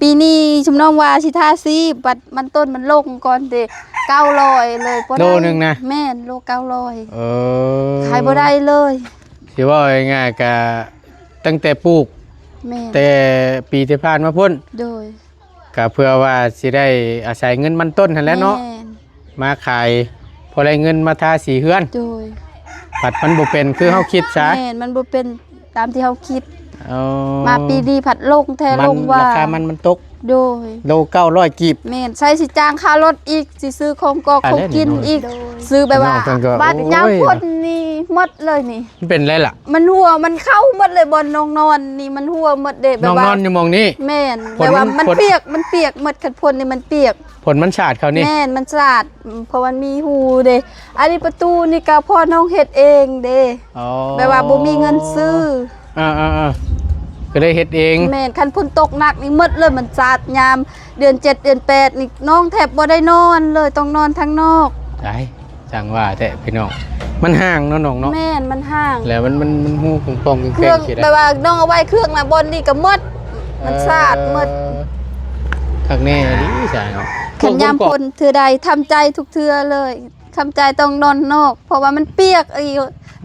ปีนี้ชุมน้องว่าสิทาซีบัดมันต้นมันลงก่อนเด้900เลยบ่ได้โลนึงนะแม่นโล900ขายบ่ได้เออเลยสิว่าง่ายๆก็ตั้งแต่ปลูกแม่นแต่ปีที่ผ่านมาพุ่นโดยก็เพื่อว่าสิได้อาศัยเงินมันต้นหั่นแหละเนาะมาขายพอได้เงินมาทาสีเฮือนโดยผัดมันบ่เป็นคือเฮาคิดซะแม่นมันบ่เป็นตามที่เฮาคิดอ๋อมาปีนี้ผัดลงแท้ลงว่าราคามันตกโดยโล900กีบแม่นใช้สิจ้างค่ารถอีกสิซื้อของกอกของกินอีกซื้อแบบว่าบัดยามพ้นนี่หมดเลยนี่มันเป็นไรล่ะมันหัวมันเข้าหมดเลยบนนอนนี่มันหัวหมดเด้แบบว่านอนอยู่มองนี้แม่นแบบว่ามันเปียกหมดคันพ่นนี่มันเปียกผลมันฉาดเขานี่แม่นมันสาดเพราะมันมีหูเด้อันนี้ประตูนี่ก็พ่อน้องเฮ็ดเองเด้แบบว่าบ่มีเงินซื้อก็เลยเฮ็ดเองแม่นคันฝนตกหนักนี่หมดเลยมันสาดยามเดือน7เดือน8นี่น้องแทบบ่ได้นอนเลยต้องนอนข้างนอกได้จังว่าแต่พี่น้องมันห่างเนาะน้องเนาะแม่นมันห่างแล้วมันฮู้ปองๆเครื่องแบบว่าน้องเอาไว้เครื่องน่ะบนนี่ก็หมดมันสาดหมดข้างแน่ดิจ้ะเนาะขันยามฝนเทื่อใดทำใจทุกเทื่อเลยทำใจต้องนอนนอกเพราะว่ามันเปียก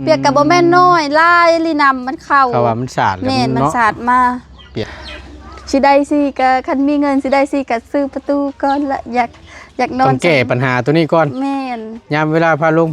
เปียกกับบ่แม่นน้อยลายลีนำมันเข้าว่ามันสาดแม่นมันสาดมาเปียกสิได้สิก็คันมีเงินสิได้สิก็ซื้อประตูก่อนละอยากนอนต้องแก้ปัญหาตัวนี้ก่อนแม่นยามเวลาพาลง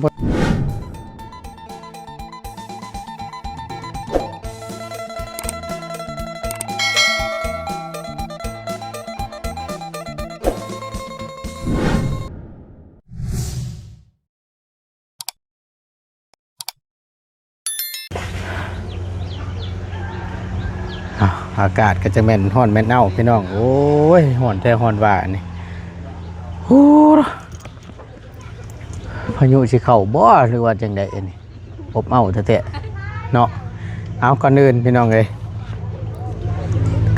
อากาศก็จะแม่นฮ้อนแม่นเน่าพี่น้องโอ้ยฮ้อนแท้ฮ้อนว่านี่โอ้พายุสิเข้าบ่หรือว่าจังได๋นี่อบอ้าวแท้ๆเนาะเอาก่อนอื่นพี่น้องเอ้ย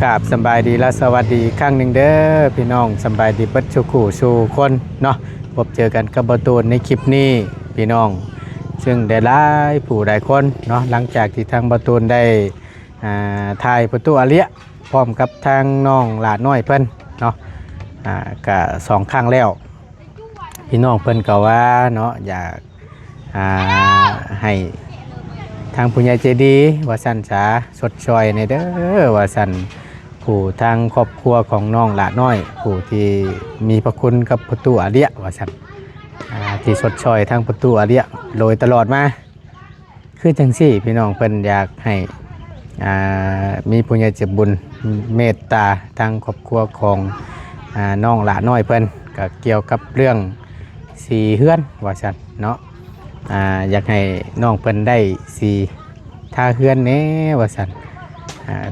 กราบสบายดีและสวัสดีอีกครั้งนึงเด้อพี่น้องสบายดีเบิดทุกคู่สู่คนเนาะพบเจอกันกับบ่ตูนในคลิปนี้พี่น้องซึ่งได้หลายผู้หลายคนเนาะหลังจากที่ทางบ่ตูนได้ถ่ายประตูอาเลียพร้อมกับทางน้องหลานน้อยเพิ่นเนาะก็2ครั้งแล้วพี่น้องเพิ่นก็ว่าเนาะอยากให้ทางผู้ใหญ่ใจดีว่าสั่นสาสดช่วยในเด้อว่าสั่นผู้ทางครอบครัวของน้องหลานน้อยผู้ที่มีพระคุณกับประตูอาเลียว่าสั่นที่สดช่วยทางประตูอาเลียโดยตลอดมาคือจังซี่พี่น้องเพิ่นอยากให้มีผู้ใหญ่ใจบุญเมตตาทางครอบครัวของน้องหลานน้อยเพิ่นก็เกี่ยวกับเรื่องสีเฮือนว่าซั่นเนาะอยากให้น้องเพิ่นได้สีท่าเฮือนแน่ว่าซั่น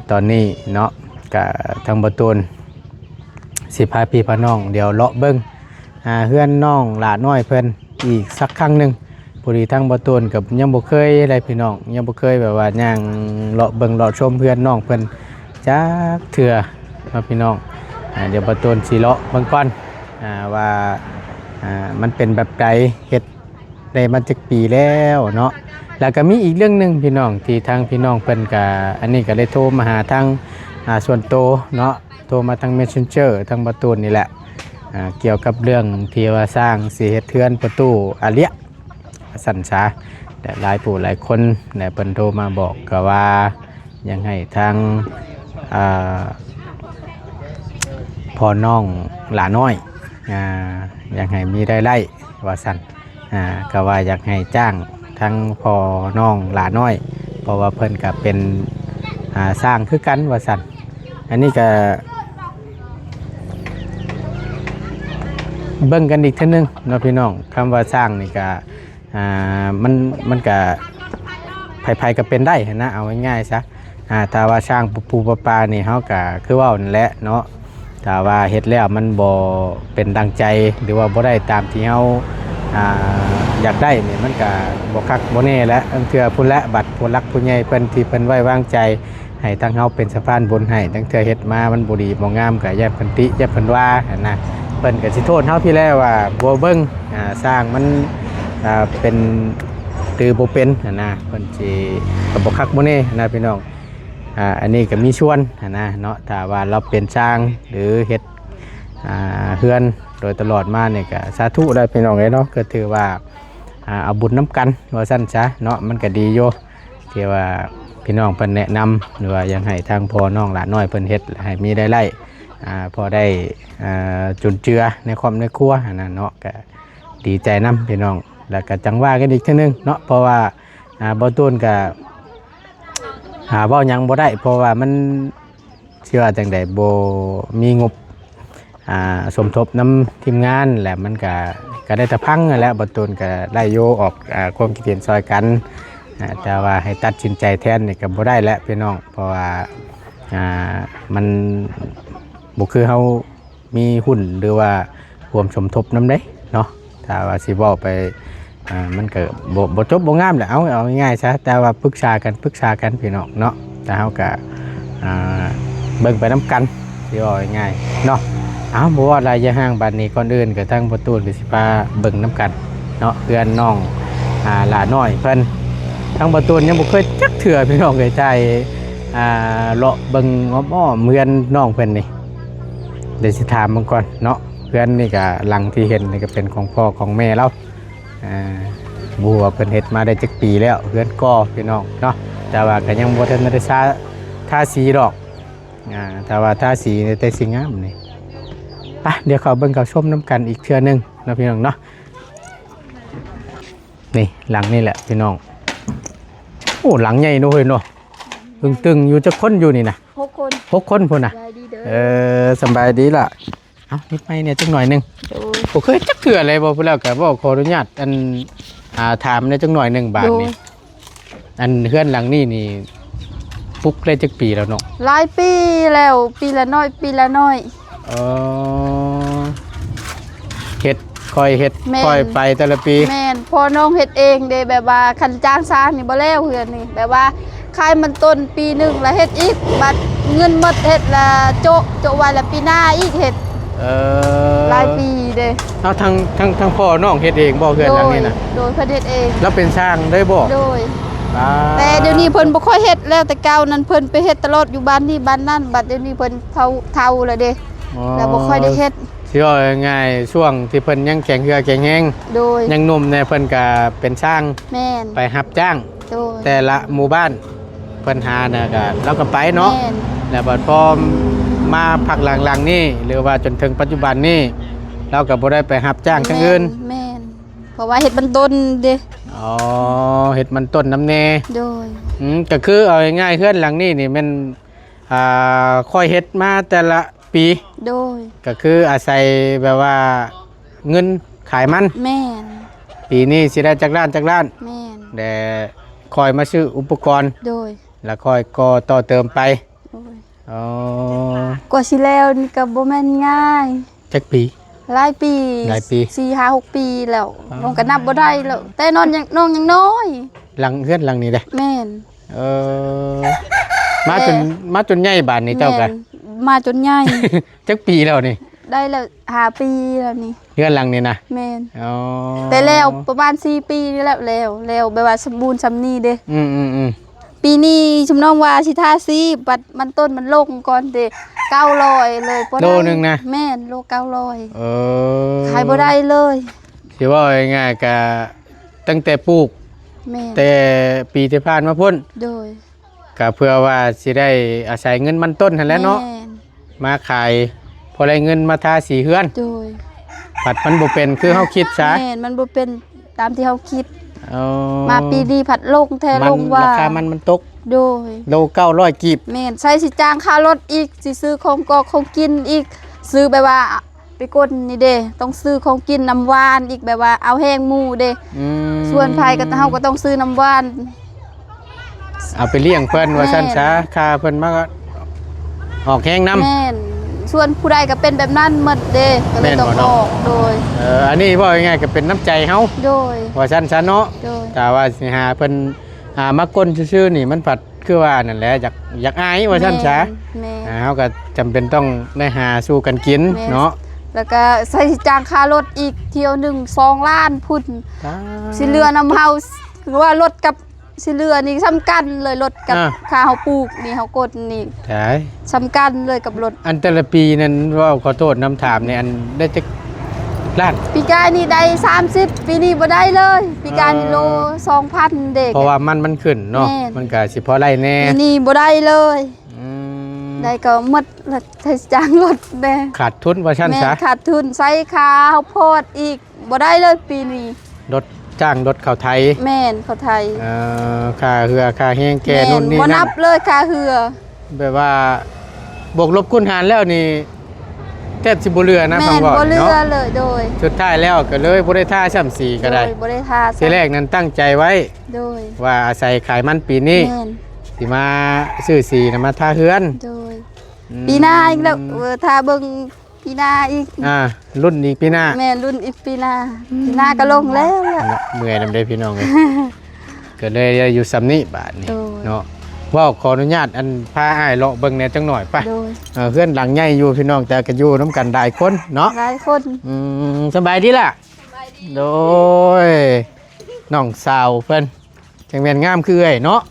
ตอนนี้เนาะก็ทางบ่ตูนสิพาพี่พาน้องเดี๋ยวเลาะเบิ่งเฮือนน้องหลานน้อยเพิ่นอีกสักครั้งนึงพอดีทั้งบ่ตูนกับยังบ่เคยอะไรพี่น้องยังบ่เคยแบบว่าย่างเลาะเบิ่งเลาะชมเพื่อนน้องเพิ่นจักเทื่อมาพี่น้องเดี๋ยวบ่ตูนสิเลาะเบิ่งก่อนว่ามันเป็นแบบใดเฮ็ดได้มาจักปีแล้วเนาะแล้วก็มีอีกเรื่องนึงพี่น้องที่ทางพี่น้องเพิ่นก็อันนี้ก็ได้โทรมาหาทางส่วนตัวเนาะโทรมาทาง Messenger ทางบ่ตูนนี่แหละเกี่ยวกับเรื่องที่ว่าสร้างสิเฮ็ดเทือนประตูอาเลียสันสาแต่หลายผู้หลายคนเนี่ยเพิ่นโทรมาบอกก็ว่ายังให้ทางพ่อน้องหลาน้อยอยากให้มีได้ไล่ว่าสันก็ว่าอยากให้จ้างทั้งพ่อน้องหลาน้อยเพราะว่าเพิ่นก็เป็นสร้างคือกันว่าสันอันนี้ก็เบิ่งกันอีกทีนึงเนาะพี่น้องคำว่าสร้างนี่ก็มันก็ไผๆก็เป็นได้นะเอาง่ายๆซะถ้าว่าสร้างปูปลานี่เฮาก็คือว่านั่นแหละเนาะถ้าว่าเฮ็ดแล้วมันบ่เป็นดังใจหรือว่าบ่ได้ตามที่เฮาอยากได้นี่มันก็บ่คักบ่แน่แล้วอันเทื่อพุ่นละบัดผู้รักผู้ใหญ่เพิ่นที่เพิ่นไว้วางใจให้ทางเฮาเป็นสะพานบุญให้ทั้งเทื่อเฮ็ดมามันบ่ดีบ่งามก็อย่าเพิ่นติอย่าเพิ่นว่าหั่นนะเพิ่นก็สิโทษเฮาพี่แล้วว่าบ่เบิ่งสร้างมันเป็นตือบ่เป็นนะเพิ่นสิก็บ่คักบ่แน่นะพี่น้อง อันนี้ก็มีชวนนะเนาะถ้าว่าเราเป็นช่างหรือเฮ็ดเฮือนโดยตลอดมาเนี่ยก็สาธุได้พี่น้องเนาะก็ถือว่าเอาบุญน้ำกันว่าสั้นซะเนาะมันก็ดีโยที่ว่าพี่น้องเพิ่นแนะนำหรือว่ายังให้ทางพ่อน้องหลานน้อยเพิ่นเฮ็ดให้มีได้ไล่พอได้จุนเจือในความในครัวนะเนาะก็ดีใจนํพี่น้องแล้วก็จังว่ากันอีกทีนึงเนาะเพราะว่าบ่ตูนก็เว้าหยังบ่ได้เพราะว่ามันเชื่อจังได๋บ่มีงบสมทบน้ำทีมงานแหละมันก็ได้แต่พังนั่นแหละบ่ตูนก็ได้โยออกความคิดเห็นซอยกันแต่ว่าให้ตัดสินใจแทนนี่ก็บ่ได้แล้วพี่น้องเพราะว่ามันบ่คือเฮามีหุ้นหรือว่าร่วมสมทบนำเด้เนาะถ้าว่าสิเว้าไปมันก็บ่จบบ่งามแหละเอาง่ายๆซะแต่ว่าปรึกษากันพี่น้องเนาะแต่เฮาก็เบิ่งไปนํกันสิเว้าง่ายๆเนาะเอาบ่ว่าระยะห่างบัดนี้ก่อนอื่นก็ทั้งประตูก็สิพาเบิ่งนํกันเนาะเพื่อนน้องหลาน้อยเพิ่นทั้งประตูยังบ่เคยจักเทื่อพี่น้องเคยใจเลาะเบิ่งอ้อมเมือนน้องเพิ่นนี่เดี๋ยวสิถามมันก่อนเนาะเพื่อนนี่ก็หลังที่เห็นนี่ก็เป็นของพ่อของแม่เราบัวเพิ่นเฮ็ดมาได้จักปีแล้วเพื่อนก่อพี่น้องเนาะแต่ว่าก็ยังบ่ทันได้ทาสีดอกแต่ว่าทาสีแต่สิงามนี่ไปเดี๋ยวเขาเบิ่งเขาชมน้ำกันอีกเทื่อนึงนะพี่น้องเนาะนี่หลังนี่แหละพี่น้องโอ้หลังใหญ่เนาะตึงอยู่จักคนอยู่นี่นะ6 คนพุ่นน่ะสบายดีล่ะเอานิดไปเนี่ยจักหน่อยนึงบ่เคยจักเทื่อเลยบ่พูดแล้วก็บ่ขออนุญาตถามในจักหน่อยนึงบาทนี่อันเฮือนหลังนี้นี่ปุ๊กได้จักปีแล้วเนาะหลายปีแล้วปีละน้อยเฮ็ดค่อยไปแต่ละปีแม่นพอน้องเฮ็ดเองเด้แบบว่าคันจ้างสร้างนี่บ่แล้วเฮือนนี่แบบว่าขายมันต้นปีนึงแล้วเฮ็ดอีกบัดเงินหมดเฮ็ดละโจะไว้ละปีหน้าอีกเฮ็ดหลายปีเด้เอาทั้งพ่อน้องเฮ็ดเองบ่เฮือนหลังนี้น่ะโดยเพิ่นเฮ็ดเองแล้วเป็นช่างได้บ่โดยแต่เดี๋ยวนี้เพิ่นบ่ค่อยเฮ็ดแล้วแต่เก่านั้นเพิ่นไปเฮ็ดตลอดอยู่บ้านนี้บ้านนั้นบัดเดี๋ยวนี้เพิ่นเฒ่าแล้วเด้แล้วบ่ค่อยได้เฮ็ดสิว่าง่ายช่วงที่เพิ่นยังแข็งเหือแข็งแรงโดยยังหนุ่มเนี่ยเพิ่นก็เป็นช่างแม่นไปรับจ้างโดยแต่ละหมู่บ้านเพิ่นหาน่ะก็เราก็ไปเนาะแล้วบัดพอมาพักหลังๆนี่หรือว่าจนถึงปัจจุบันนี้เราก็บ่ได้ไปรับจ้างทางอื่นแม่นเพราะว่าเฮ็ดมันต้นเด้เฮ็ดมันต้นน้ำแน่โดยก็คือเอาง่ายๆเฮือนหลังนี้นี่มันค่อยเฮ็ดมาแต่ละปีโดยก็คืออาศัยแบบว่าเงินขายมันแม่นปีนี้สิได้จักล้านแม่นแต่คอยมาซื้ออุปกรณ์โดยแล้วคอยก่อต่อเติมไปกว่าสิแล้วนี่ก็บ่แม่นง่ายจักปีหลายปี 4 5 6 ปีแล้วน้องก็นับบ่ได้แล้วแต่น้องยังน้อยหลังเฮือนหลังนี้เด้แม่นมาจนใหญ่บาดนี้เจ้ากันมาจนใหญ่จักปีแล้วนี่ได้แล้ว5 ปีแล้วนี่เฮือนหลังนี้นะแม่นแต่แล้วประมาณ4 ปีนี่แล้วแบบว่าสมบูรณ์ซำนี้เด้ปีนี้ชุมน้องว่าสิทาสีบัดมันต้นมันลงก่อนเด้900เลยโลนึงนะแม่นโล900ขายบ่ได้เลยสิว่าง่ายๆก็ตั้งแต่ปลูกแม่นแต่ปีที่ผ่านมาพุ่นโดยก็เพื่อว่าสิได้อาศัยเงินมันต้นหั่นแหละเนาะมาขายพอได้เงินมาทาสีเฮือนโดยผัดมันบ่เป็นคือเฮาคิดซะแม่นมันบ่เป็นตามที่เฮาคิดมาปีนี้ผัดลงแท้ลงว่าราคามันตกโดยโล900กีบแม่นใช้สิจ้างค่ารถอีกสิซื้อของของกินอีกซื้อแบบว่าไปกดนี่เด้ต้องซื้อของกินน้ำหวานอีกแบบว่าเอาแห้งหมูเด้ส่วนไผก็เฮาก็ต้องซื้อน้ำหวานเอาไปเลี้ยงเพิ่นว่าซั่นซะค่าเพิ่นมาก็ออกแห้งน้ำแม่นส่วนผู้ใดก็เป็นแบบนั้นหมดเด้ก็เลยต้องออกโดยอันนี้ว่าง่ายๆก็เป็นน้ำใจเฮาโดยว่าซั่นซะเนาะแต่ว่าสิหาเพิ่นมากลซื่อๆนี่มันผัดคือว่านั่นแหละอยากอายว่าซั่นซะเฮาก็จำเป็นต้องได้หาสู้กันกินเนาะแล้วก็ใช้จ้างค่ารถอีกเที่ยว1 2 ล้านพุ่นสิเหลือนำเฮาคือว่ารถกับ สิเหลือนี่สำคัญเลยรถกับค่าเฮาปลูกนี่เฮากดนี่ใช่สำคัญเลยกับรถอันแต่ละปีนั้นว่าขอโทษน้ำถามเนี่ยอันได้จักล้านปีกายนี่ได้30ปีนี้บ่ได้เลยปีกายนี่โล 2,000 เด็กเพราะว่ามันขึ้นเนาะมันก็สิพอได้แน่ปีนี้บ่ได้เลยได้ก็หมดละจ้างรถแน่ขาดทุนว่าซั่นซะขาดทุนใช้ค่าเฮาโพดอีกบ่ได้เลยปีนี้รถจ้างรถเข้าไทยแม่นเข้าไทยค่าเรือค่าแห้งแก่นู่นนี่นั่นบ่นับเลยค่าเรือแบบว่าบวกลบคูณหารแล้วนี่แทบสิบ่เหลือนะฟังก่อนเนาะบ่เหลือเลยโดยสุดท้ายแล้วก็เลยบ่ได้ท่าซ้ำ4ก็ได้บ่ได้ท่าทีแรกนั้นตั้งใจไว้โดยว่าอาศัยขายมันปีนี้สิมาซื้อสีนะมาท่าเฮือนโดยปีหน้าอีกแล้วท่าเบิ่งปีหน้าอีกรุ่นอีกปีหน้าแม่รุ่นอีกปีหน้าก็ลงแล้วเมื่อยนำได้พี่น้องเลยก็เลยอยู่ซ้ำนี้บาดนี้เนาะว่าขออนุญาตอันพาอ้ายเลาะเบิ่งแหน่จังหน่อยไปเพื่อนหลังใหญ่อยู่พี่น้องแต่ก็อยู่น้ำกันหลายคนเนาะหลายคนสบายดีล่ะโดยน้องสาวเพิ่นจังแม่นงามคือไอ้เนาะ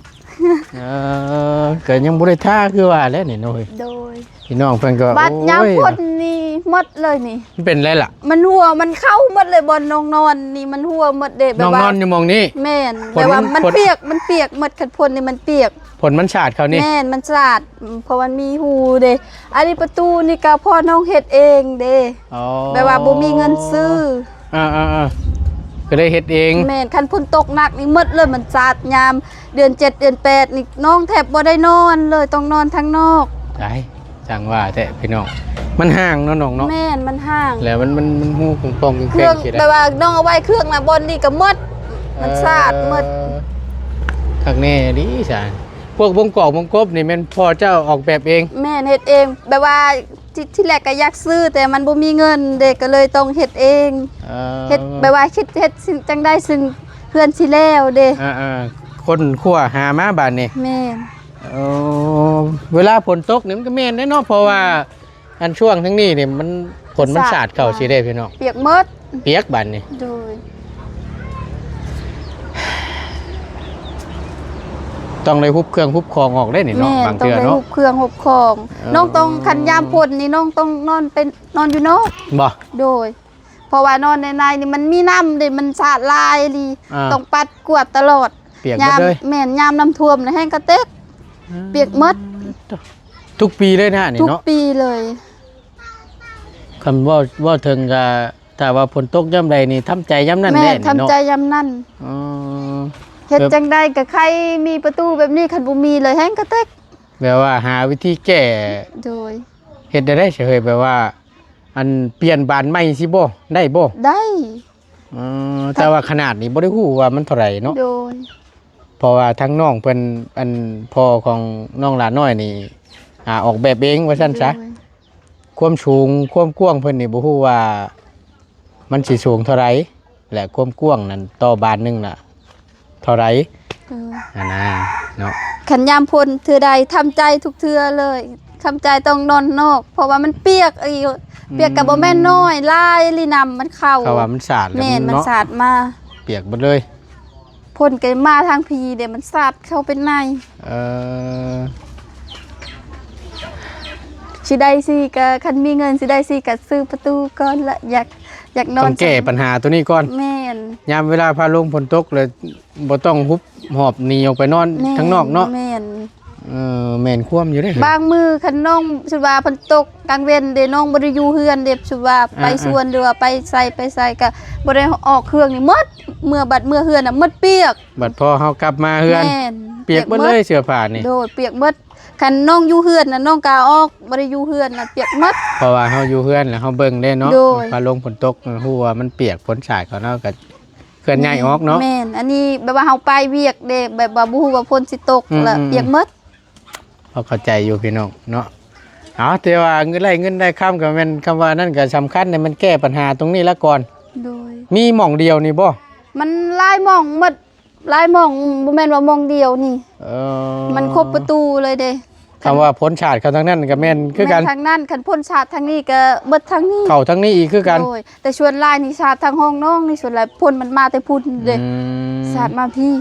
เกิดยังบ่ได้ท่าคือว่าแล้วนี่น้อยโดยพี่น้องเพิ่นก็บัดยามพ่นนี่หมดเลยนี่มันเป็นไรล่ะมันหัวมันเข้าหมดเลยบนน้องนอนนี่มันหัวหมดเด้แบบว่าน้องนอนอยู่มองนี้แม่นแต่ว่ามันเปียกหมดคันพ่นนี่มันเปียกผลมันฉาดเขานี่แม่นมันฉาดเพราะมันมีหูเด้อันนี้ประตูนี่ก็พ่อน้องเฮ็ดเองเด้แบบว่าบ่มีเงินซื้อก็ได้เฮ็ดเองแม่นคันฝนตกหนักนี่หมดเลยมันฉาดยามเดือน7เดือน8นี่น้องแทบบ่ได้นอนเลยต้องนอนทางนอกได้จังว่าแท้พี่น้องมันห่างเนาะน้องเนาะแม่นมันห่างแล้วมันหูปองๆแข็งๆสิได้แบบว่าน้องเอาไว้เครื่องน่ะบนนี่ก็หมดมันฉาดหมดคักแน่ดิจ้ะพวกวงกอกวงกบนี่แม่นพ่อเจ้าออกแบบเองแม่เฮ็ดเองแบบว่าที่แรกก็อยากซื้อแต่มันบ่มีเงินเด็กก็เลยต้องเฮ็ดเองเฮ็ดแบบว่าคิดเฮ็ดจังได้ซึ่งเพื่อนสิแล้วเด้คนขั้วหามาบาดนี่แม่เวลาฝนตกนี่มันก็แม่นเนาะเพราะว่าอันช่วงทั้งนี้นี่มันฝนมันสาดเข้าสิได้พี่น้องเปียกหมดเปียกบาดนี่โดยต้องเลยฮุบเครื่องฮุบคองออกได้นี่เนาะบางเทื่อเนาะฮุบเครื่องฮุบคองน้องต้องคันยามพ่นนี่น้องต้องนอนอยู่นอกบ่โดยเพราะว่านอนในนี่มันมีน้ำเด้มันสาดลายลีต้องปัดกวาดตลอดเปียกหมดเลยแม่นยามน้ำท่วมนะแห้งกระเต็กเปียกหมดทุกปีเลยนะนี่เนาะทุกปีเลยคำว่าถึงกับถ้าว่าฝนตกย่ำใดนี่ทำใจย่ำนั่นแน่เนาะทำใจย่ำนั่นเฮ็ดจังได้กับใครมีประตูแบบนี้คันบ่มีเลยแห้งกระเต็กแบบว่าหาวิธีแก้โดยเฮ็ดได้เฉยแบบว่าอันเปลี่ยนบานใหม่สิบ่ได้บ่ได้แต่ว่าขนาดนี้บ่ได้ฮู้ว่ามันเท่าไหร่เนาะโดยเพราะว่าทั้งน้องเพิ่นอันพ่อของน้องหลานน้อยนี่ออกแบบเองว่าซั่นซะความสูงความกว้างเพิ่นนี่บ่ฮู้ว่ามันสิสูงเท่าไหร่และความกว้างนั้นต่อบานนึงน่ะเท่าไหร่เนาะขันยามพลเทื่อใดทำใจทุกเทื่อเลยทำใจต้องนอนนอกเพราะว่ามันเปียกเปียกกับบ่แม่นน้อยลายลีนำมันเข้าเพราะว่ามันสาดแม่นมันสาดมาเปียกหมดเลยพลกันมาทางพีเดี๋ยวมันสาดเข้าเป็นในสิได้สิก็คันมีเงินสิได้สิก็ซื้อประตูก่อนละอยากนอนต้องแก้ปัญหาตัวนี้ก่อนแม่นยามเวลาพาลงฝนตกเลยบ่ต้องฮุบหอบหนีออกไปนอนข้างนอกเนาะแม่นแม่นคว่ำอยู่ได้บางมือคันน้องสุว่าฝนตกกลางเว้นเด้น้องบ่ได้อยู่เฮือนเด้สุว่าไปสวนหรือว่าไปใส่ก็บ่ได้ออกเครื่องนี่หมดเมื่อเฮือนน่ะหมดเปียกบัดพอเฮากลับมาเฮือนเปียกหมดเลยเสื้อผ้านี่โดยเปียกหมดคันน้องอยู่เฮือนน่ะน้องกาออกบ่ได้อยู่เฮือนน่ะเปียกหมดเพราะว่าเฮาอยู่เฮือนแล้วเฮาเบิ่งได้เนาะพาลงฝนตกฮู้ว่ามันเปียกฝนสาดเขาเนาะก็เคลื่อนย้ายออกเนาะแม่นอันนี้แบบว่าเฮาไปเวียกเด้แบบว่าบ่ฮู้ว่าฝนสิตกแล้วเปียกหมดเข้าใจอยู่พี่น้องเนาะแต่ว่าเงินได้คำกับมันคำว่านั่นก็สำคัญเนี่ยมันแก้ปัญหาตรงนี้แล้วก่อนโดยมีหม่องเดียวนี่บ่มันลายหม่องหมดลายหม่องบ่แม่นว่าหม่องเดียวนี่มันครบประตูเลยเด้คำว่าพ้นฉาดเขาทางนั้นก็แม่นคือกันทางนั้นคันพ้นฉาดทางนี้ก็เบิดทางนี้เข้าทางนี้อีกคือกันโดยแต่ส่วนลายนี่ฉาดทางห้องน้องนี่ส่วนลายพ้นมันมาแต่พุ่นเด้ฉาดมาพี่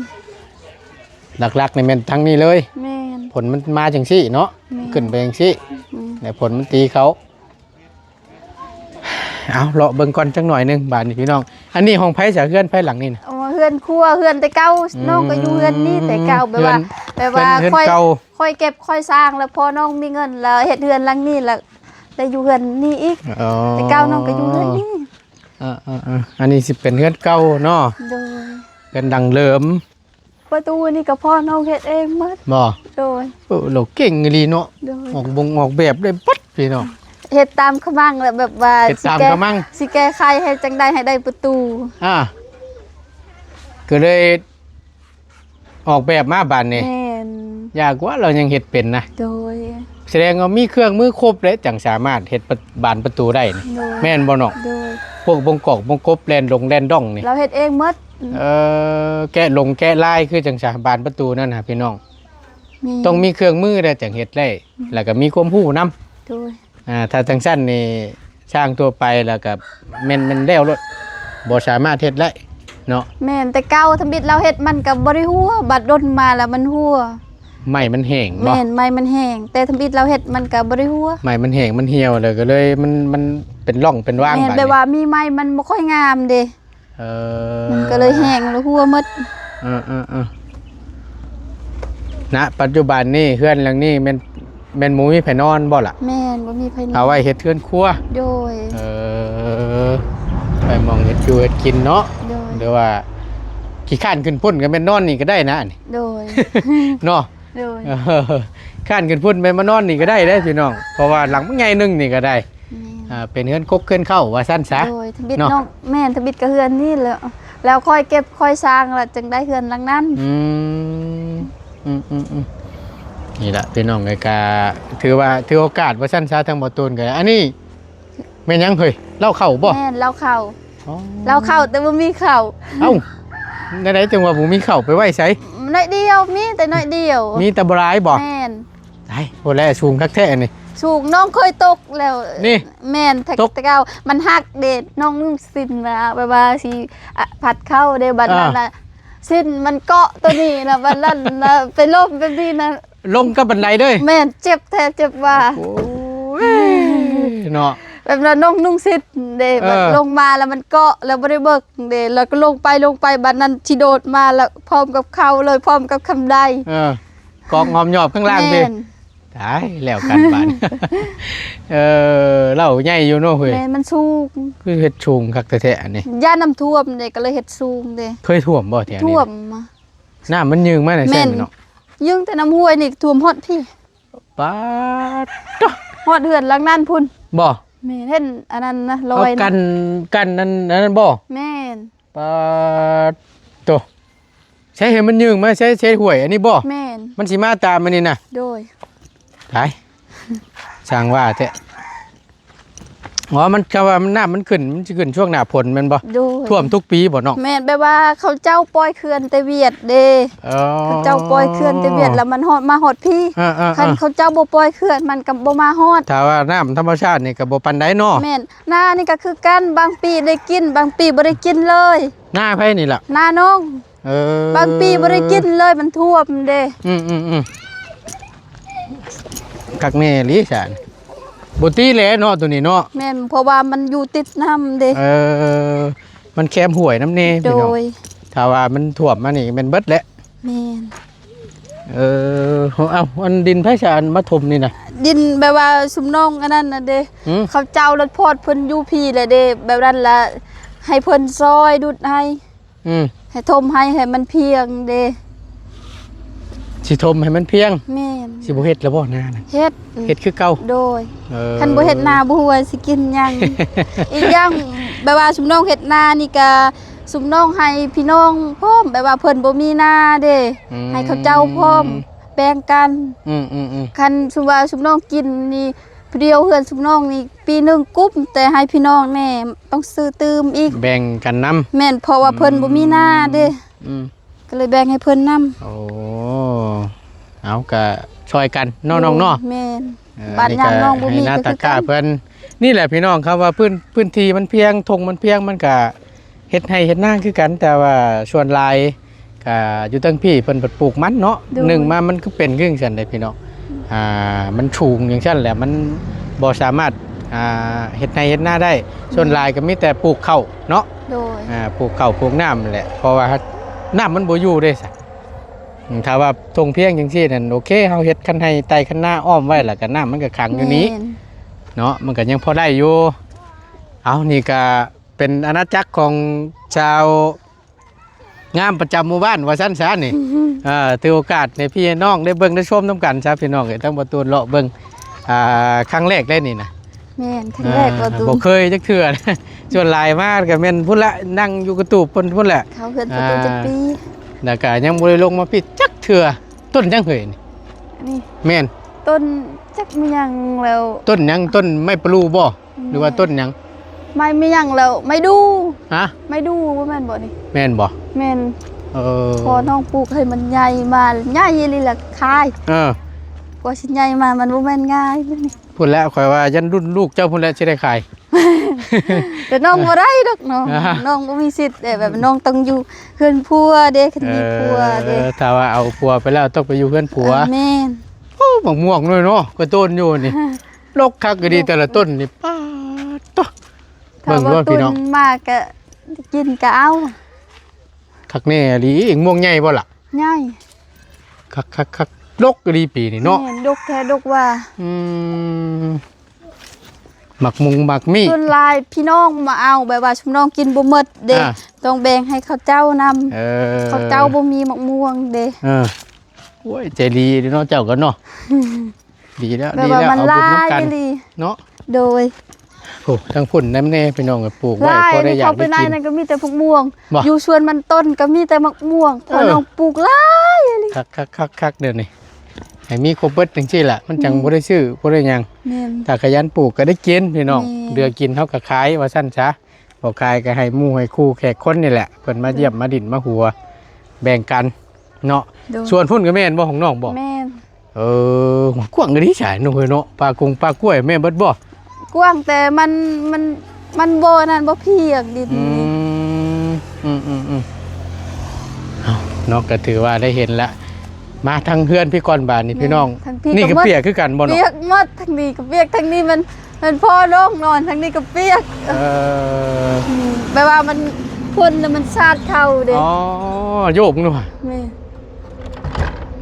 หลักๆนี่แม่นทั้งนี้เลย แม่น ผลมันมาจังซี่เนาะ แม่น ขึ้นไปจังซี่ อืม แต่ผลมันตีเขาเอาเลาะเบิ่งก่อนจังหน่อยหนึงบาดนี้พี่น้องอันนี้ห้องไผจะเฮือนไผหลังนี่นะ เอามาเฮือนครัวเฮือนแต่เก่าน้องก็อยู่เฮือนนี่แต่เก่าแบบว่า เฮือน ค่อย เก่า ค่อยเก็บค่อยสร้างแล้วพอน้องมีเงินแล้วเฮ็ดเฮือนหลังนี้แล้วได้อยู่เฮือนนี่อีก อ๋อ แต่เก่าน้องก็อยู่เฮือนนี่ อันนี้สิเป็นเฮือนเก่าเนาะ โดย เฮือนดังเลิม ประตูนี่ก็พ่อน้องเฮ็ดเองหมด บ่ โดย เราเก่งอีหลีเนาะ โดย ออกแบบได้ปัดพี่น้อง เฮ็ดตามขมังแล้วแบบว่า เฮ็ดตามขมัง สิแก้ไขให้จังได้ให้ได้ประตู ก็เลยออกแบบมาบานนี่ แม่น ยากกว่าเรายังเฮ็ดเป็นนะ โดย แสดงว่ามีเครื่องมือครบเลยจังสามารถเฮ็ดบานประตูได้นี่ โดย แม่นบ่น้อง โดย พวกบงกอกบงกบแลนลงแลนด่องนี่ เราเฮ็ดเองหมด แกะแกะลายคือจังสาบานประตูนั่นน่ะพี่น้อง มี ต้องมีเครื่องมือได้จังเฮ็ดได้แล้วก็มีความรู้นํ โดย ถ้าจังซั่นนี่ช่างตัวไปแล้วก็แม่นแล้วรถบ่สามารถเฮ็ดได้เนาะ แม่นแต่เก่าทำบิดเราเฮ็ดมันก็บ่ได้หัวบัดดนมาแล้วมันหัว ไม้มันแห้งบ่ แม่นไม้มันแห้งแต่ทำบิดเราเฮ็ดมันก็บ่ได้หัว ไม้มันแห้งมันเหี่ยวเลยก็เลยมันเป็นร่องเป็นว่าง แม่น บาด แบบ นี้ ว่ามีไม้มันบ่ค่อยงามเด้ เอ มันก็เลยแห้งแล้วหัวหมด ณปัจจุบันนี่เฮือนหลังนี้แม่นหมูมีไผนอนบ่ล่ะ แม่นบ่มีไผ เอาไว้เฮ็ดเฮือนครัว โดย ไปมองเฮ็ดอยู่เฮ็ดกินเนาะ โดย หรือว่าขี้ข้านขึ้นพุ่นก็แม่นนอนนี่ก็ได้นะนี่ โดย เนาะ โดย ข้านขึ้นพุ่นไปมานอนนี่ก็ได้เด้อพี่น้องเพราะว่าหลังมันใหญ่หนึงนี่ก็ได้เป็นเฮือนกกเฮือนเข้าว่าซั่นซะ โดยทบิด เนาะ น้องแม่นทบิดก็เฮือนนี่แล้วค่อยเก็บค่อยสร้างแล้วจึงได้เฮือนหลังนั้น นี่แหละพี่น้องเลยกาถือโอกาสว่าสั้นซาทางบ่ตูนกันอันนี้แม่นยังเฮ้ยเล่าเข้าบ่ แม่นเราเข้า อ๋อ เราเข้าแต่บ่มีเข้า เอ้าไหนๆจังว่าบ่มีเข้าไปไว้ไส น้อยเดียวมีแต่น้อยเดียว มีแต่บ่หลายบ่ แม่น ได้บ่แลสูงคักแท้นี่ สูงน้องเคยตกแล้ว นี่ แม่น ตก แต่เก่ามันหักเด็ดน้องนุ่งสิ้นมาแบบว่าสิผัดเข้าเด้บัดนั้นน่ะสิ้นมันเกาะตัวนี้นะบัดนั้นนะไปล้มแบบนี้นะ ลงกับบันไดเด้ย แม่นเจ็บแท้เจ็บว่า โอ้ยเนาะ แบบนั้นน้องนุ่งสิ้นเด้บัดลงมาแล้วมันเกาะแล้วบ่ได้เบิกเด้แล้วก็ลงไปบัดนั้นสิโดดมาแล้วพร้อมกับเขาเลยพร้อมกับคำใด กองหอมหยอบข้างล่างดิ แม่น ตายแล้วกันบาด เล่าใหญ่อยู่เนาะเฮ้ย แม่นมันสูง คือเฮ็ดชุงคักแท้ๆอันนี้ ย่าน้ำท่วมเด้ก็เลยเฮ็ดสูงเด้ เคยท่วมบ่แถวนี้ ท่วมมา น้ำมันยืงมาได้ แม่ ใช่ น ไหมเนาะ ยึงแต่น้ำห้วยนี่ท่วมฮอดพี่ ป๊าด ฮอดเหือนหลังนั้นพุ่น บ่ แม่นเห็นอันนั้นนะล เอา อย กันนั่นบ่ แม่น ปาโตใช้เห็นมันยืงมาใช้ห่วยอันนี้บ่ แม่น มันสิมาตามมันนี่น่ะ โดย ตายช่างว่าแท้อ๋อมันก็ว่ามันน้ำมันขึ้นมันสิขึ้นช่วงหน้าฝนแม่นบ่ โดย ท่วมทุกปีบ่เนาะ แม่นแบบว่าเขาเจ้าปล่อยเขื่อนแต่เวียดเด้ อ๋อ เขาเจ้าปล่อยเขื่อนแต่เวียดแล้วมันฮอดมาฮอดพี่คันเขาเจ้าบ่ปล่อยเขื่อนมันก็บ่มาฮอด ถ้าว่าน้ำธรรมชาตินี่ก็บ่ปานใดเนาะ แม่นหน้านี่ก็คือกันบางปีได้กินบางปีบ่ได้กินเลย หน้าไผนี่ล่ะ หน้าน้อง บ างปีบ่ได้กินเลยมันท่วมเด้ กักแน่ลิสานบ่ตีแหลเนาะตัวนี้เนาะ แม่นเพราะว่ามันอยู่ติดน้ำเด้ มันแคมห่วยน้ำเน่ โด พี่น้อง ย ถ้าว่ามันท่วมมานี่แมันเบิดแหละ แม่น เอาอันดินไผชานมาถมนี่น่ะ ดินแบบว่าสุมน้องอันนั้นน่ะเด้ หืม เขาเจ้ารถพอดเพิ่นอยู่พี่เลยเด้แบบนั้นละให้เพิ่นซอยดุดให้ ให้ทมให้มันเพียงเด้ สิถมให้มันเพียง แม่น สิบ่เฮ็ดแล้วบ่หน้าน่ะ เฮ็ด เฮ็ดคือเก่า โดย เออ คันบ่เฮ็ดนาบ่ฮู้ว่าสิกินหยัง อีกอย่างแบบว่าสุมน้องเฮ็ดนานี่ก็สุมน้องให้พี่น้องพร้อมแบบว่าเพิ่นบ่มีนาเด้ให้เขาเจ้าพร้อมแบ่งกัน คันสุว่าสุมน้องกินนี่ผู้เดียวเฮือนสุมน้องนี่ปีหนึงกุ๊บแต่ให้พี่น้องแน่ต้องซื้อตืมอีก แบ่งกันนำ แม่นเพราะว่าเพิ่นบ่มีหน้าเด้ก็เลยแบ่งให้เพิ่นนำ โอ้เอาก็ช่วยกันน้องๆเนาะ แม่น บ้าน บ้านยางน้องบ่มี หน้า ก็ ตา คือ กร้า กัน เพิ่นนี่แหละพี่น้องครับว่าพื้นที่มันเพียงทงมันเพียงมันก็เฮ็ดให้เฮ็ดหน้าคือกัน แต่ว่าส่วนหลาย ก็อยู่ตั้งพี่เพิ่นปลูกมันเนาะ โดย หนึ่งมามันก็เป็นครึ่งซั่นได้พี่น้องมันชูงอย่างซั่นแหละมันบ่สามารถเฮ็ดในเฮ็ดหน้าได้ส่วนหลายก็มีแต่ปลูกข้าวเนาะ โดย ปลูกข้าวปลูกน้ำนั่นแหละเพราะว่าน้ำมันบ่อยู่เด้ซะถ้าว่าทงเพียงจังซี่นั่นโอเคเฮาเฮ็ดคันให้ไต่คันหน้าอ้อมไว้แล้วก็น้ำมันก็ขังอยู่นี้ แม่น เนาะมันก็ยังพอได้อยู่เอานี่ก็เป็นอาณาจักรของชาวงามประจำหมู่บ้านว่าซั่นซะนี่ ถือโอกาสในพี่น้องได้เบิ่งได้ชมน้ำกันครับพี่น้องเอ้ยทั้งประตูเลาะเบิ่งครั้งแรกได้นี่นะ แม่นครั้งแรกประตู บ่เคยจักเทื่อ ส่วนหลายมากก็แม่นพุ่นละนั่งอยู่กระตูบพุ่นแหละ เขาเพื่อนประตูจะปี แล้วก็ยังบ่ได้ลงมาปิดจักเทื่อต้นจังเฮยนี่ นี่ แม่น ต้นจักมีหยังแล้ว ต้นหยังต้นไม้ปลูบ่หรือว่าต้นหยัง ไม่มีหยังแล้วไม่ดู ฮะ ไม่ดูว่าแม่นบ่นี่ แม่นบ่ แม่น เออ พอน้องปลูกให้มันใหญ่มาใหญ่เลยล่ะคาย เออก ว่าสิใหญ่มามันบ่แม่นง่ายเด้อนี่ พุ่นแล้วข่อยว่ายันรุ่นลูกเจ้าพุ่นแล้วสิได้ขาย แต่น้องบ่ได้ดอกน้อง อ่า น้องบ่มีสิทธิ์แต่แบบน้องต้องอยู่เฮือนผัวเด้คันมีผัวเด้ ถ้าว่าเอาผัวไปแล้วต้องไปอยู่เพื่อนผัว แม่น โอ้บักม่วงด้วยเนาะก็ต้นอยู่นี่ ลกคักก็ดีแต่ละต้นนี่ป้าดโตะ ถ้า เบิ่ง ว่า ว่า ตุ พี่ น น้อง มากก็กินก็เอา คักแน่อีหลีอีกม่วงใหญ่บ่ล่ะ ใหญ่ คักลกก็ดีปีนี่เนาะ แม่นดกแท้ดกว่า อืมหมักมุงหมักมี ส่วนหลายพี่น้องมาเอาแบบว่าชุมน้องกินบ่หมดเด้ อ่า ต้องแบ่งให้เขาเจ้านำ เออ เขาเจ้าบ่มีมะม่วงเด้ เออโอ้ยใจดีเด้อเนาะเจ้าก็เนาะดีแล้ว แบบ ดี ว่า แล้ว มัน เอาบุ ลา ญ ย น้ำกัน อีหลี เนาะ โดย โอ้ทั้งพุ่นน้ำแน่พี่น้องก็ปลูกไว้ ลาย พอได้ ที่ อยา เขา ก ไป ได้ ใน กิน นั้นก็มีแต่มะม่วง บ่ อยู่สวนมันต้นก็มีแต่มะม่วงพอน้องปลูกหลายอีหลี คักเดี๋ยวนี้ให้มีครบเบิดจังซี่ล่ะมันจังบ่ได้ซื้อบ่ได้หยัง แม่น ถ้าขยันปลูกก็ได้กินพี่น้อง แม่ เดือกินเท่ากับขายว่าสั้นซะบ่ขายก็ให้หมู่ให้คู่แขกคนนี่แหละเพิ่นมาเยี่ยมมาดินมาหัว แบ่งกันเนาะ โดย ส่วนพุ่นก็แม่นบ่ของน้องบ่ แม่น กว้างก็ดีฉายน้องเฮ้ยเนาะปลากล้วยแม่นเบิดบ่ กว้างแต่มันบ่นั่นบ่เพียกดิน อื นี่ มเอาเนาะก็ถือว่าได้เห็นละมาทางเฮือนพี่ก่อนบานนี่พี่น้อง ทางพี่ นี่ก็ หมด เปียกคือกันบ่ เปี เนาะ ยกหมดทางนี้ก็เปียกทางนี้มันพ่อลงนอนทางนี้ก็เปียก แปลว่ามันพ่นแล้วมันชาดเข้าเด้ อ๋อโยกนู่นว่ะ แม่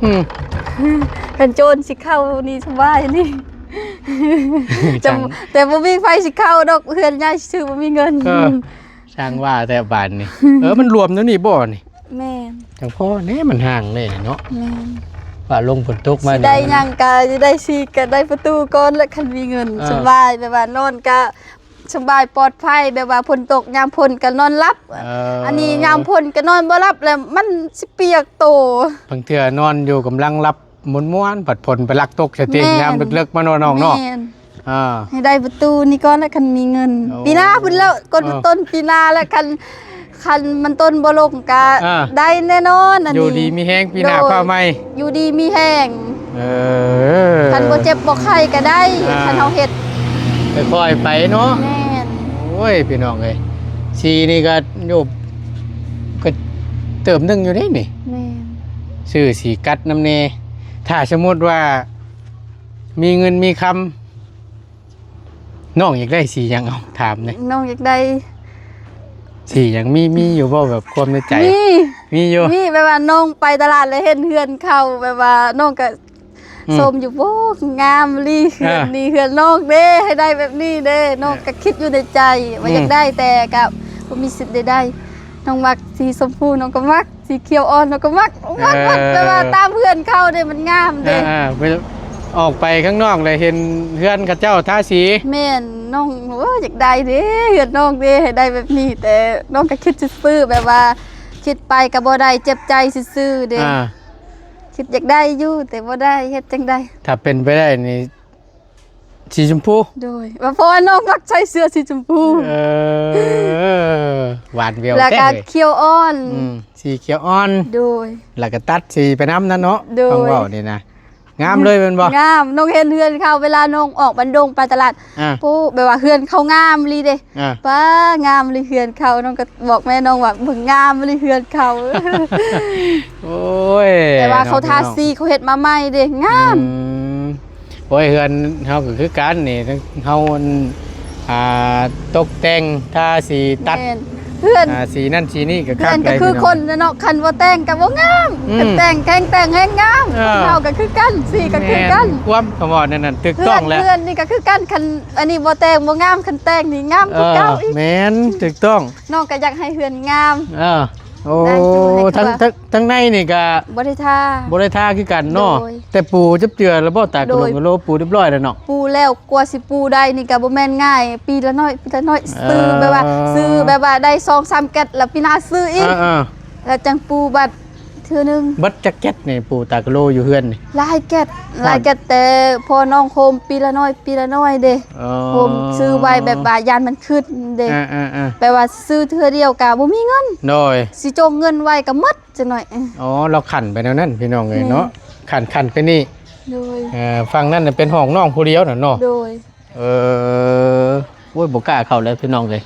อืม กันโจรสิเข้านี่สบายนี่ จัง แต่บ่มีไฟสิเข้าดอกเพื่อนยายซื้อบ่มีเงิน ช่างว่าแต่บานนี่ มันรวมแล้วนี่บ่นี่ แม่น จังพ่อเนี่ยมันห่างเลยเนาะ แม่น ว่าลงฝนตกมา สิได้หยังก็สิได้สิก็ได้ประตูก่อนแล้วคันมีเงินสบายแบบว่านอนก็สบายปลอดภัยแบบว่าฝนตกยามฝนก็นอนหลับ อันนี้ยามฝนก็นอนบ่หลับแล้วมันสิเปียกโต บางเทื่อนอนอยู่กำลังรับม้วนๆปัดผลไปลักตกสติ แม่น ยามลึกๆมานอนน้องเนาะ แม่น อ่า ให้ได้ประตูนี่ก่อนแล้วคันมีเงิน โอ้ ปีหน้าพุ่นแล้วก้น เออ ต้นปีหน้าแล้วคันมันต้นบ่ลงก็ อ่า ได้แน่นอนอัน อ นี้ ยู่ดีมีแห้งปีหน้า โดย ข้าวไหม อยู่ดีมีแห้ง เออ คันบ่เจ็บบ่ไข้ก็ได้ อ่า คันเฮาเฮ็ด ค่อยๆไปเนาะ แม่น โอ้ยพี่น้องเอ้ยชีนี่ก็โยบก็เติมนึงอยู่ได้นี่ แม่น ซื้อสีกัดน้ำเนถ้าสมมติว่ามีเงินมีคำน้องอยากได้สีหยังเอาถามเนี่ย น้องอยากได้ สีหยังมีอยู่บ่แบบความในใจ มี มีอยู่ มีแบบว่าน้องไปตลาดแล้วเห็นเฮือนเข้าแบบว่าน้องก็ อืม ชมอยู่โอ้งามลีเฮือน อ่า นี่เฮือนน้องเด้ให้ได้แบบนี้เด้น้องก็คิดอยู่ในใจว่าอยากได้แต่ก็บ่มีสิทธิ์ได้น้องมักสีชมพูน้องก็มักสีเขียวอ่อนน้องก็มักแต่ว่าตามเพื่อนเข้าเด้มันงามเด้ ไปออกไปข้างนอกเลยเห็นเพื่อนกับเจ้าท่าสี แม่นน้องอยากได้เด้เฮือนน้องเด้ให้ได้แบบนี้ แต่น้องก็คิดซื่อๆแบบว่าคิดไปก็บ่ได้เจ็บใจซื่อๆเด้ อ่า คิดอยากได้อยู่แต่บ่ได้เฮ็ดจังได๋ ถ้าเป็นไปได้นี่สีชมพู โดยว่าเพราะว่าน้องมักใส่เสื้อสีชมพู เออหวานเวียว แล้ว แท้ ก็ เลย เขียวอ่อน สีเขียวอ่อน โดย แล้วก็ตัดสีไปน้ำนั่นเนาะ โดย ต้องเว่านี่นะ งามเลยแม่นบ่ งามน้องเห็นเฮือนเขาเวลาน้องออกบันดงไปตลาด อ่า ปุ๊แบบว่าเฮือนเขางามลีเด้ อ่า ป้างามเลยเฮือนเขาน้องก็บอกแม่น้องว่าเบิ่งงามเลยเฮือนเขา โอ้ย แต่ว่าเขาทาสีเขาเฮ็ดมาใหม่เด้งาม โอ้ยเฮือนเฮาก็คือกันนี่ทั้งเฮาอ่าตกแต่งทาสีตัด แม่นเฮือน สีนั่นสีนี่ก็ เฮือนก็ เลย คือ พี่ คนนะเนาะคันบ่แต่งก็บ่งาม อืม คันแต่งแแต่งให้งาม เออ เฮาก็คือกันสีก็คือกัน แม่ความคำว่านั่นถูกต้องแล้ว เพื่อนนี่ก็คือกันคันอันนี้บ่แต่งบ่งามคันแต่งนี่งาม เอก ว่า อ เก่าอีก แม่นถูกต้อง น้องก็อยากให้เฮือนงาม โอ้ ได้อยู่ให้ ทั้ง ทั่ว ทั้งในนี่ก็ บ่ได้ทา บ่ได้ทาคือกันเนาะ โดย แต่ปูจับเจือแล้วบ่ตากระโด โด ง ย กระโลปูเรียบร้อยแล้วเนาะ ปูแล้วกว่าสิปูได้นี่ก็บ่แม่นง่าย ปีละน้อยซื้อ เออ แบบว่าซื้อแบบว่าได้2-3แกตแล้วปีหน้าซื้ออีก อ่า แล้วจังปูบัดเทื่อนึง บัดแจ็คเก็ตนี่ปูตากระโลอยู่เฮือนนี่ หลายแกตแต่พอน้องโฮมปีละน้อยเด้ อ๋อ โฮมซื้อไว้แบบว่ายานมันขึ้นเด้ อ่า แปลว่าซื้อเทื่อเดียวก็บ่มีเงิน โดย สิจงเงินไว้ก็หมดจังหน่อย อ๋อเราขันไปแนวนั้นพี่น้องเอ้ยเนาะขันไปนี่ โดย ฝั่งนั้นน่ะเป็นห้องน้องผู้เดียวน่ะเนาะ โดย โอ้ยบ่กล้าเข้าเลยพี่น้องเลย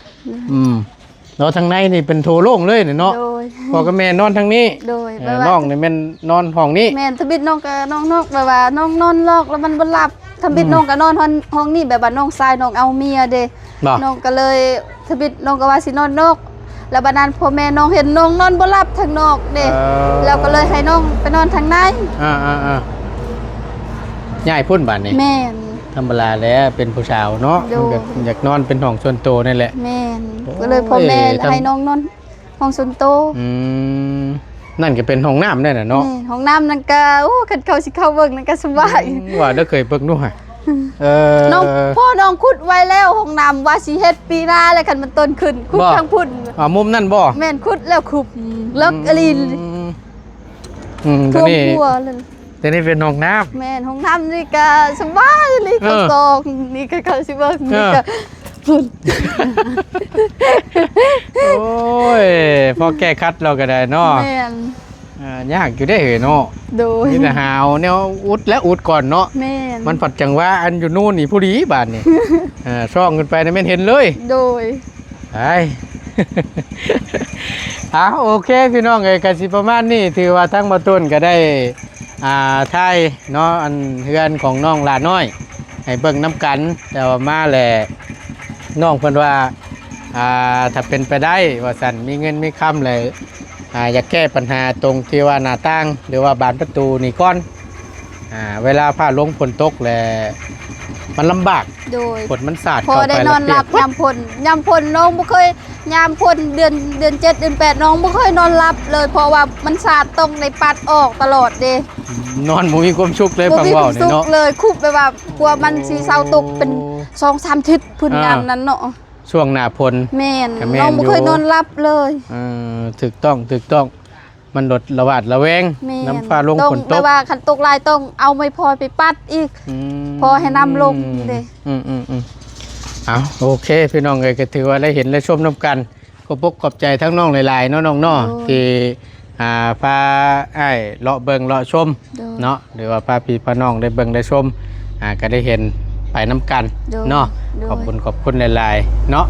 เนาะทางในนี่เป็นโถโล่งเลยเนี่ยเนาะ โดย พ่อกับแม่นอนทางนี้ โดย น้องนี่แม่นนอนห้องนี้ แม่นทบิดน้องก็น้องแบบว่าน้องนอนลอกแล้วมันบ่หลับทบิดน้องก็นอนห้องนี้แบบว่าน้องชายน้องเอาเมียเด้ บ่ น้องก็เลยทบิดน้องก็ว่าสินอนนอก แล้วบัดนั้นพ่อแม่น้องเห็นน้องนอนบ่หลับทางนอกเด้แล้วก็เลยให้น้องไปนอนทางใน ย้ายพุ่นบ้านนี่ แม่น ธรรมดาแล้วเป็นผู้สาวเนาะ โดย มันก็อยากนอนเป็นห้องส่วนตัวนั่นแหละ แม่น โอ้ย ก็เลยพ่อแม่ ทำ ให้น้องนอนห้องส่วนโตว นั่นก็เป็นห้องน้ำนั่นน่ะเนาะ แม่นห้องน้ำนั่นก็โอ้คันเขาสิเข้าเบิ่งนั่นก็สบาย ว่าได้เคยเบิ่งด้วย น้องพ่อน้องขุดไว้แล้วห้องน้ำว่าสิเฮ็ดปีหน้าแล้วคันมันต้นขึ้นขุดทางพุ่น มุมนั่นบ่ แม่นขุดแล้วขุบเลิกอลีน ตัว ท่วม นี้ หัวเลย ตัวนี้เป็นห้องน้ แม่นห้องน้ำนี่ก็สบายเลย เอ ก็ อ ซองนี่ก็เขาสิเบิ่งนี่ก็พุ่น ำโอ้ยพอแก้คัดเราก็ได้เนาะ แม่น ยากอยู่ได้เหรอเนาะ โดย นี่แต่หาวแนวอุดและอุดก่อนเนาะ แม่น มันผัดจังว่าอันอยู่นู่นนี่ผู้ดีบาทนี่ ช่องขึ้นไปนะแม่นเห็นเลย โดย ไอ้ โอเคพี่น้องเอ้ยก็สิประมาณนี้ถือว่าทั้งมาต้นก็ได้ทายเนาะอันเฮือนของน้องหลาน้อยให้เบิ่งน้ำกันแต่ว่ามาแหละน้องเพิ่นว่าถ้าเป็นไปได้ว่าสันมีเงินมีคำเลยอยากแก้ปัญหาตรงที่ว่าหน้าต่างหรือว่าบานประตูนี่ก่อนเวลาผ้าลงฝนตกแหละมันลำบาก โดย ฝนมันสาด พอ เข้าไป ได้นอนหลับยามพลน้องบ่เคยยามพลเดือน7เดือน8น้องบ่เคยนอนหลับเลยเพราะว่ามันสาดตรงในปัดออกตลอดเด้ นอนบ่มีความสุขเลย บ่ ฟัง มีคาม เว้าวนี่ สุข เนาะ เลยคุบไปว่ากลัวมันสิเซาตกเป็น2-3 ทิศพุ่นยามนั้นเนาะ ช่วงหน้าฝน แม่น ก็แม่น น้องบ่เคย อยู่ นอนหลับเลย ถูกต้องมันลดระวาดระแวง แม่น น้ำฟ้าลง ต้อง ฝนต ไม่ ก ว่าคันตกลายต้องเอาไม้พลอยไปปัดอีก พอให้น้ำลงเด้ เอาโอเคพี่น้องเอ้ยก็ถือว่าได้เห็นและชมน้ำกันก็ปกขอบใจทั้งน้องหลายๆเนาะน้องเนาะที่พาไอ้เลาะเบิงเลาะชมเนาะหรือว่าพาพี่พาน้องได้เบิงได้ชมก็ได้เห็นไปน้ำกันเนาะขอบคุณหลายๆเนาะ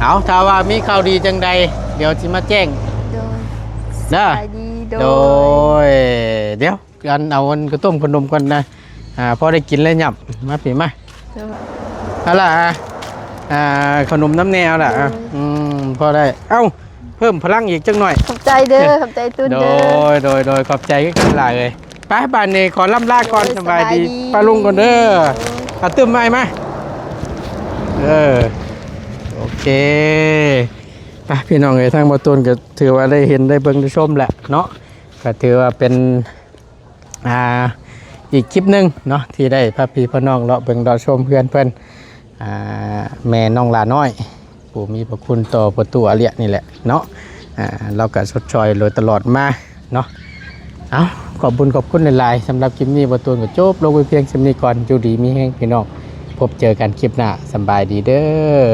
เอาถ้าว่ามีข่าวดีจังใดเดี๋ยวสิมาแจ้ง โดย เด้อ ไปดีโด โด ย ยเดี๋ยวกันเอาอันกระต้มขนมกันนะพอได้กินแล้วหยับมาปีมา โดย เอาล่ะขนมน้ำแนวล่ะพอได้เอ้าเพิ่มพลังอีกจังหน่อย ขอบใจเด้อขอบใจตุ้น โด เด้อย โดยขอบใจกันหลายเลยไปบ้านนี้ขอล่ำลาก่อน โดย สบายดี สบายดี ป้าลุงก่อนเด้อเอาตื้มไม้มาโอเคไปพี่น้องเอ้ยทางบ่ต้นก็ถือว่าได้เห็นได้เบิ่งได้ชมแหละเนาะก็ถือว่าเป็นอีกคลิปหนึงเนาะที่ได้พาพี่พ่อน้องเลาะเบิ่งเลาะชมเพื่อนเพิ่นแม่น้องหลาน้อยผู้มีพระคุณต่อประตูอาเลียนี่แหละเนาะเราก็ชดเชยโดยตลอดมาเนาะเอาขอบคุณหลายๆสำหรับคลิปนี้บ่ต้นก็จบลงไปเพียงเท่านี้ก่อนอยู่ดีมีแฮงพี่น้องพบเจอกันคลิปหน้าสำบายดีเด้อ